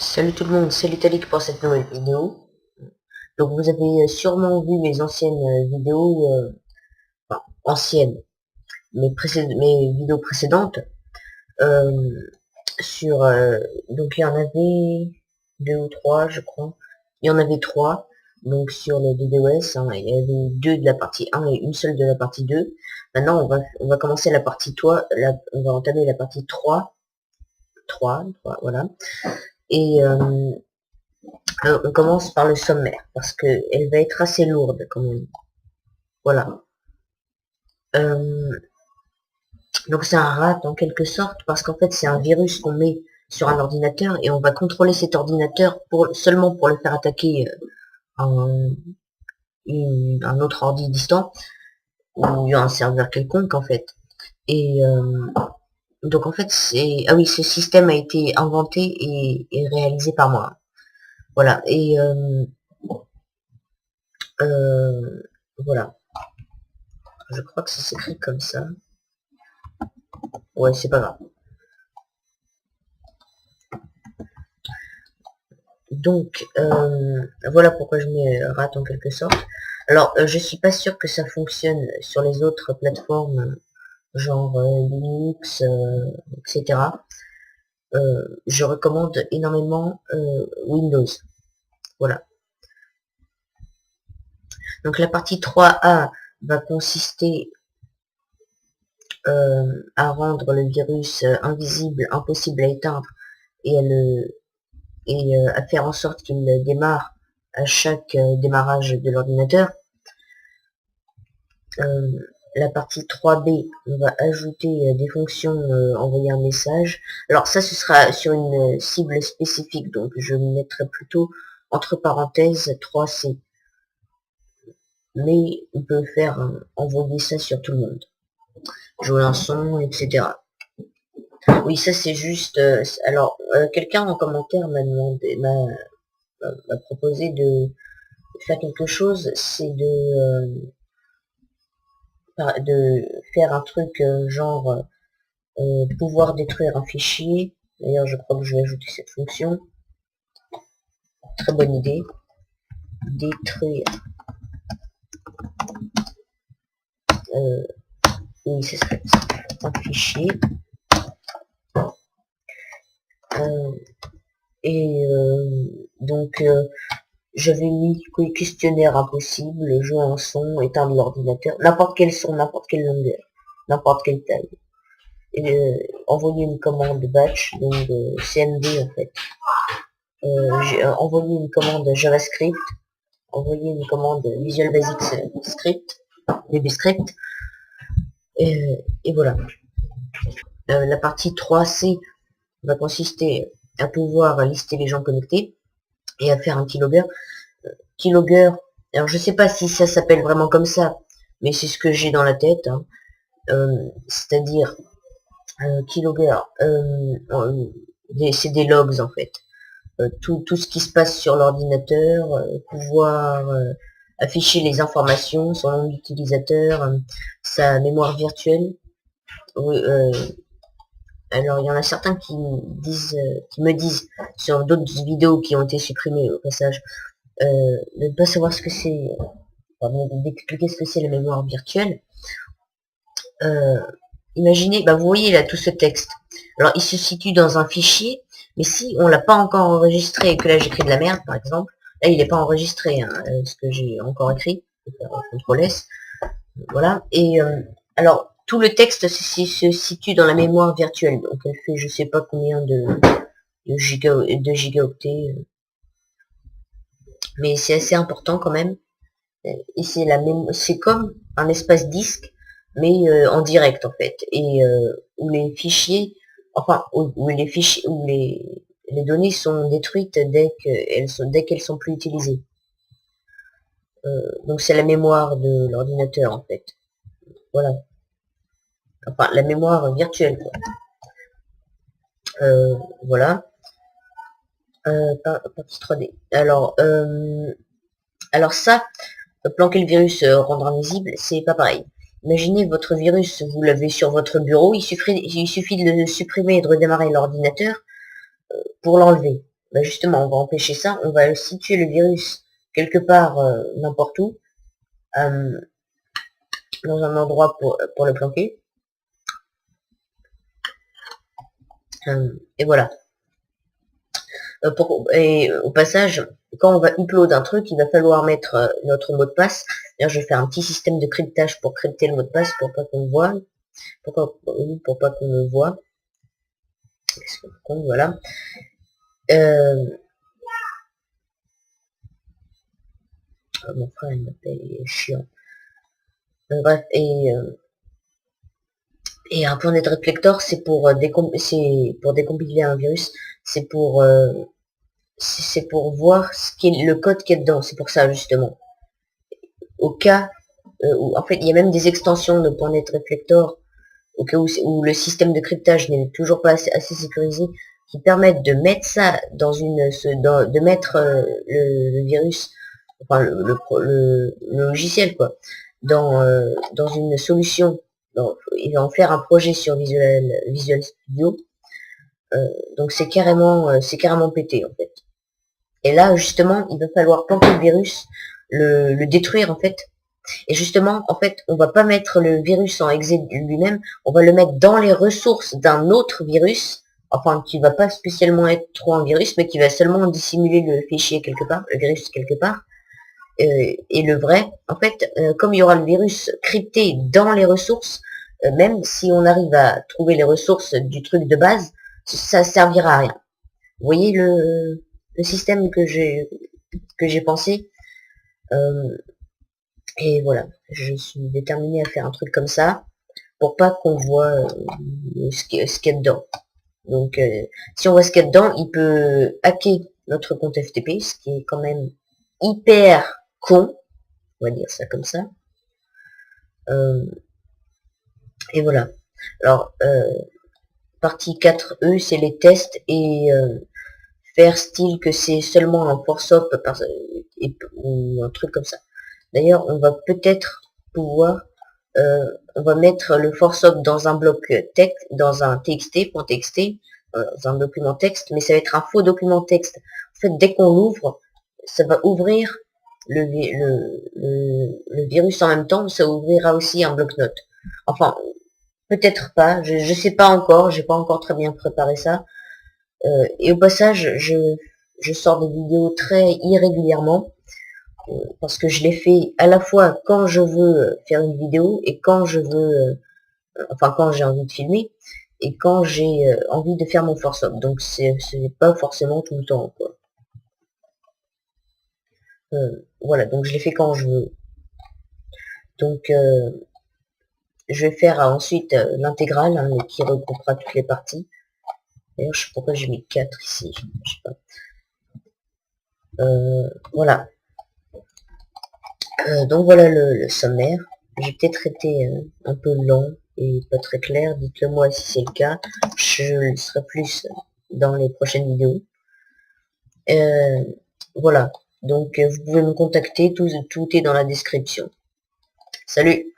Salut tout le monde, c'est Litalic pour cette nouvelle vidéo. Donc vous avez sûrement vu mes anciennes vidéos, enfin anciennes, mes vidéos précédentes, euh, sur, donc il y en avait deux ou trois je crois, il y en avait trois, donc sur le DDoS, hein, il y avait deux de la partie 1 et une seule de la partie 2. Maintenant on va commencer la partie 3, on va entamer la partie 3, voilà, et on commence par le sommaire, parce que elle va être assez lourde quand même. Voilà. Donc c'est un rat en quelque sorte, parce qu'en fait c'est un virus qu'on met sur un ordinateur et on va contrôler cet ordinateur seulement pour le faire attaquer un autre ordi distant, ou un serveur quelconque en fait. Et donc en fait c'est... Ah oui, ce système a été inventé et réalisé par moi. Voilà. Et voilà. Je crois que ça s'écrit comme ça. Ouais, c'est pas grave. Donc, voilà pourquoi je mets rate en quelque sorte. Alors, je suis pas sûr que ça fonctionne sur les autres plateformes, genre Linux, etc. Je recommande énormément Windows. Voilà. Donc, la partie 3A va consister à rendre le virus invisible, impossible à éteindre, et à faire en sorte qu'il démarre à chaque démarrage de l'ordinateur. La partie 3B, on va ajouter des fonctions, envoyer un message. Alors ça, ce sera sur une cible spécifique, donc je mettrai plutôt entre parenthèses 3C. Mais on peut faire envoyer ça sur tout le monde. Jouer un son, etc. Oui, ça c'est juste... alors, quelqu'un en commentaire m'a proposé de faire quelque chose, c'est de faire un truc genre pouvoir détruire un fichier. D'ailleurs, je crois que je vais ajouter cette fonction. Très bonne idée. Détruire. Oui, ce serait ça. Un fichier. Donc, j'avais mis questionnaire impossible, jouer un son, éteindre l'ordinateur, n'importe quel son, n'importe quelle longueur, n'importe quelle taille. Et envoyer une commande batch, donc CMD en fait. J'ai envoyé une commande JavaScript, envoyer une commande Visual Basic Script, VBScript, et voilà. La partie 3C va consister à pouvoir lister les gens connectés et à faire un keylogger. Keylogger, alors je sais pas si ça s'appelle vraiment comme ça, mais c'est ce que j'ai dans la tête, hein. C'est-à-dire keylogger, c'est des logs en fait. Tout ce qui se passe sur l'ordinateur, pouvoir afficher les informations, son nom d'utilisateur, sa mémoire virtuelle. Alors il y en a certains qui me disent sur d'autres vidéos qui ont été supprimées au passage, de ne pas savoir ce que c'est, d'expliquer ce que c'est la mémoire virtuelle. Imaginez, vous voyez là tout ce texte. Alors il se situe dans un fichier, mais si on l'a pas encore enregistré et que là j'écris de la merde par exemple, là il n'est pas enregistré, hein, ce que j'ai encore écrit, je vais faire CTRL S, voilà. Et alors tout le texte se situe dans la mémoire virtuelle, donc elle fait je sais pas combien de gigaoctets, mais c'est assez important quand même. Et c'est comme un espace disque, mais en direct en fait, et où les fichiers, enfin où les données sont détruites dès qu'elles sont plus utilisées. Donc c'est la mémoire de l'ordinateur en fait. Voilà. Enfin la mémoire virtuelle quoi. Voilà. Partie 3D. Alors ça, planquer le virus, rendre invisible, c'est pas pareil. Imaginez votre virus, vous l'avez sur votre bureau, il suffit de le supprimer et de redémarrer l'ordinateur pour l'enlever. bah justement, on va empêcher ça, on va situer le virus quelque part, n'importe où, dans un endroit pour le planquer. Et voilà. Et au passage, quand on va upload un truc, il va falloir mettre notre mot de passe. D'ailleurs, je vais faire un petit système de cryptage pour crypter le mot de passe pour pas qu'on le voit. Pour pas qu'on le voit. Voilà. Mon frère il m'appelle, il est chiant. Bref, et un point net reflector, c'est pour décompiler un virus, c'est pour voir ce qui est le code qui est dedans. C'est pour ça justement. Au cas où, en fait, il y a même des extensions de point net reflector au cas où le système de cryptage n'est toujours pas assez sécurisé, qui permettent de mettre ça dans de mettre le virus, enfin le logiciel quoi, dans une solution. Il va en faire un projet sur Visual Studio. Donc c'est carrément pété en fait. Et là justement, il va falloir planter le virus, le détruire en fait. Et justement, en fait, on va pas mettre le virus en exe lui-même, on va le mettre dans les ressources d'un autre virus, enfin qui va pas spécialement être trop un virus, mais qui va seulement dissimuler le fichier quelque part, le virus quelque part. Et le vrai, en fait, comme il y aura le virus crypté dans les ressources, même si on arrive à trouver les ressources du truc de base, ça servira à rien. Vous voyez le système que j'ai pensé, et voilà, je suis déterminée à faire un truc comme ça pour pas qu'on voit ce qu'il y a dedans. Donc si on voit ce qu'il y a dedans, il peut hacker notre compte FTP, ce qui est quand même hyper con, on va dire ça comme ça. Et voilà. Alors, partie 4E, c'est les tests et faire style que c'est seulement un force-up ou un truc comme ça. D'ailleurs, on va peut-être pouvoir, on va mettre le force-up dans un bloc texte, dans un txt.txt, dans un document texte, mais ça va être un faux document texte. En fait, dès qu'on l'ouvre, ça va ouvrir le virus en même temps, ça ouvrira aussi un bloc-notes. Enfin, peut-être pas, je sais pas encore, j'ai pas encore très bien préparé ça. Et au passage, je sors des vidéos très irrégulièrement, parce que je les fais à la fois quand je veux faire une vidéo et quand je veux, enfin quand j'ai envie de filmer et quand j'ai envie de faire mon force-up. Donc c'est pas forcément tout le temps quoi. Voilà, donc je les fais quand je veux. Donc je vais faire ensuite l'intégrale hein, qui regroupera toutes les parties. D'ailleurs, je sais pourquoi j'ai mis 4 ici, je sais pas. Voilà. Donc voilà le sommaire. J'ai peut-être été un peu lent et pas très clair. Dites-le moi si c'est le cas. Je le serai plus dans les prochaines vidéos. Voilà. Donc vous pouvez me contacter. Tout est dans la description. Salut!